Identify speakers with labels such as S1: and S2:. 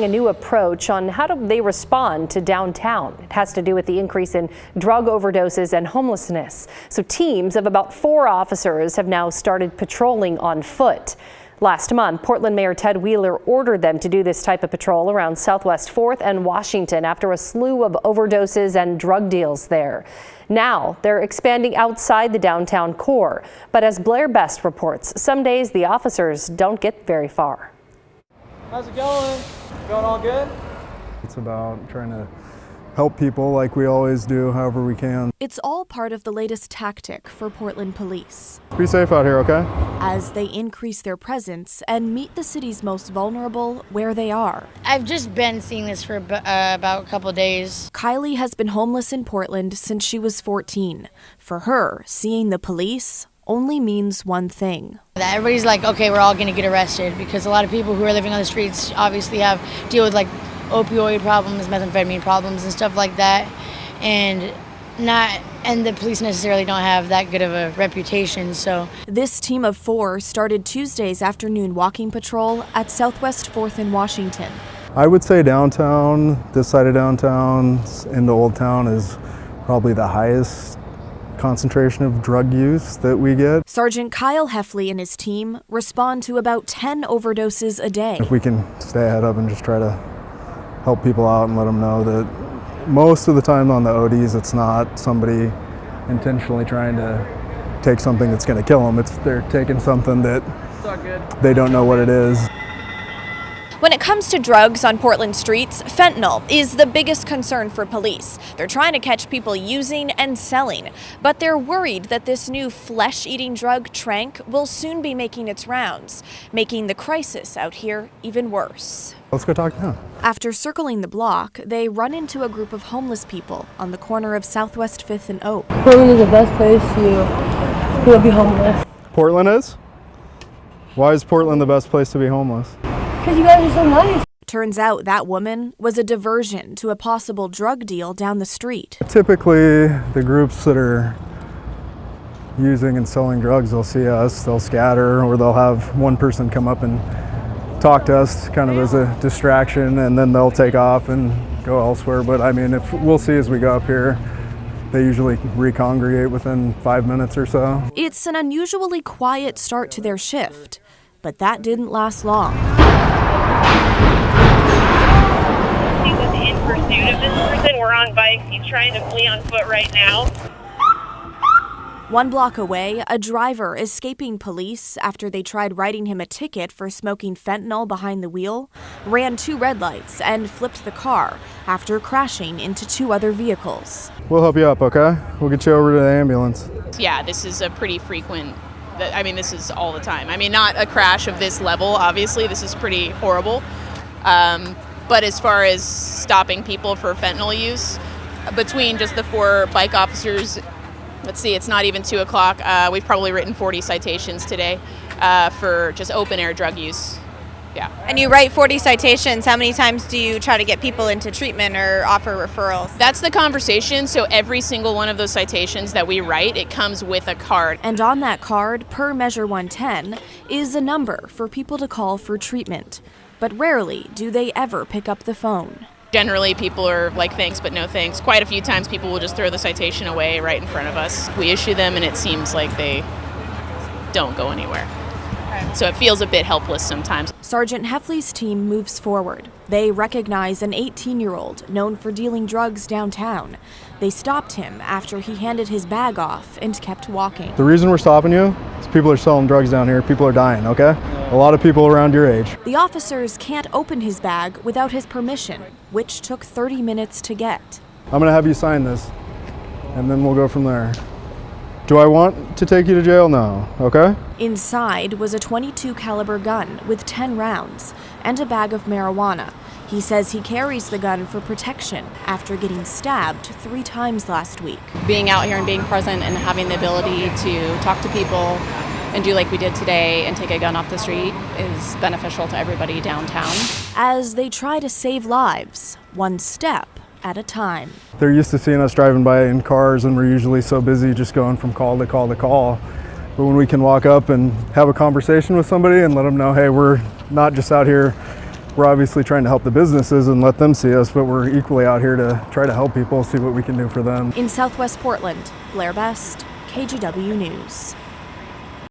S1: A new approach on how do they respond to downtown. It has to do with the increase in drug overdoses and homelessness. So teams of about 4 officers have now started patrolling on foot. Last month, Portland Mayor Ted Wheeler ordered them to do this type of patrol around Southwest 4th and Washington after a slew of overdoses and drug deals there. Now they're expanding outside the downtown core. But as Blair Best reports, some days the officers don't get very far.
S2: How's it going? Going all good?
S3: It's about trying to help people like we always do, however we can.
S4: It's all part of the latest tactic for Portland police.
S3: Be safe out here, okay?
S4: As they increase their presence and meet the city's most vulnerable where they are.
S5: I've just been seeing this for about a couple days.
S4: Kylie has been homeless in Portland since she was 14. For her, seeing the police only means one thing.
S5: Everybody's like, okay, we're all going to get arrested, because a lot of people who are living on the streets obviously deal with like opioid problems, methamphetamine problems and stuff like that, and the police necessarily don't have that good of a reputation. So
S4: this team of 4 started Tuesday's afternoon walking patrol at Southwest 4th in Washington.
S3: I would say downtown, this side of downtown into Old Town is probably the highest concentration of drug use that we get.
S4: Sergeant Kyle Heffley and his team respond to about 10 overdoses a day.
S3: If we can stay ahead of and just try to help people out and let them know that most of the time on the ODs, it's not somebody intentionally trying to take something that's going to kill them. They're taking something that they don't know what it is.
S4: When it comes to drugs on Portland streets, fentanyl is the biggest concern for police. They're trying to catch people using and selling, but they're worried that this new flesh-eating drug, tranq, will soon be making its rounds, making the crisis out here even worse.
S3: Let's go talk to him.
S4: After circling the block, they run into a group of homeless people on the corner of Southwest 5th and Oak.
S6: Portland is the best place to be homeless.
S3: Portland is? Why is Portland the best place to be homeless?
S6: Because you guys are so nice.
S4: Turns out that woman was a diversion to a possible drug deal down the street.
S3: Typically, the groups that are using and selling drugs, they'll see us, they'll scatter, or they'll have one person come up and talk to us kind of as a distraction, and then they'll take off and go elsewhere. But I mean, if we'll see as we go up here, they usually recongregate within 5 minutes or so.
S4: It's an unusually quiet start to their shift, but that didn't last long.
S7: He was in pursuit of this person. We're on bikes. He's trying to flee on foot right now.
S4: 1 block away, a driver escaping police after they tried writing him a ticket for smoking fentanyl behind the wheel, ran 2 red lights and flipped the car after crashing into 2 other vehicles.
S3: We'll help you up, okay? We'll get you over to the ambulance.
S8: Yeah, this is a pretty frequent, this is all the time. Not a crash of this level, obviously. This is pretty horrible. But as far as stopping people for fentanyl use, between just the 4 bike officers, let's see, it's not even 2 o'clock. We've probably written 40 citations today for just open air drug use. Yeah.
S9: And you write 40 citations. How many times do you try to get people into treatment or offer referrals?
S8: That's the conversation. So every single one of those citations that we write, it comes with a card.
S4: And on that card, per Measure 110, is a number for people to call for treatment. But rarely do they ever pick up the phone.
S8: Generally, people are like, thanks, but no thanks. Quite a few times people will just throw the citation away right in front of us. We issue them, and it seems like they don't go anywhere. So it feels a bit helpless sometimes.
S4: Sergeant Heffley's team moves forward. They recognize an 18-year-old known for dealing drugs downtown. They stopped him after he handed his bag off and kept walking.
S3: The reason we're stopping you is people are selling drugs down here. People are dying, okay? A lot of people around your age.
S4: The officers can't open his bag without his permission, which took 30 minutes to get.
S3: I'm gonna have you sign this, and then we'll go from there. Do I want to take you to jail? No, okay?
S4: Inside was a .22 caliber gun with 10 rounds and a bag of marijuana. He says he carries the gun for protection after getting stabbed 3 times last week.
S10: Being out here and being present and having the ability to talk to people and do like we did today and take a gun off the street is beneficial to everybody downtown.
S4: As they try to save lives, one step at a time.
S3: They're used to seeing us driving by in cars, and we're usually so busy just going from call to call to call. But when we can walk up and have a conversation with somebody and let them know, hey, we're not just out here We're obviously trying to help the businesses and let them see us, but we're equally out here to try to help people, see what we can do for them.
S4: In Southwest Portland, Blair Best, KGW News.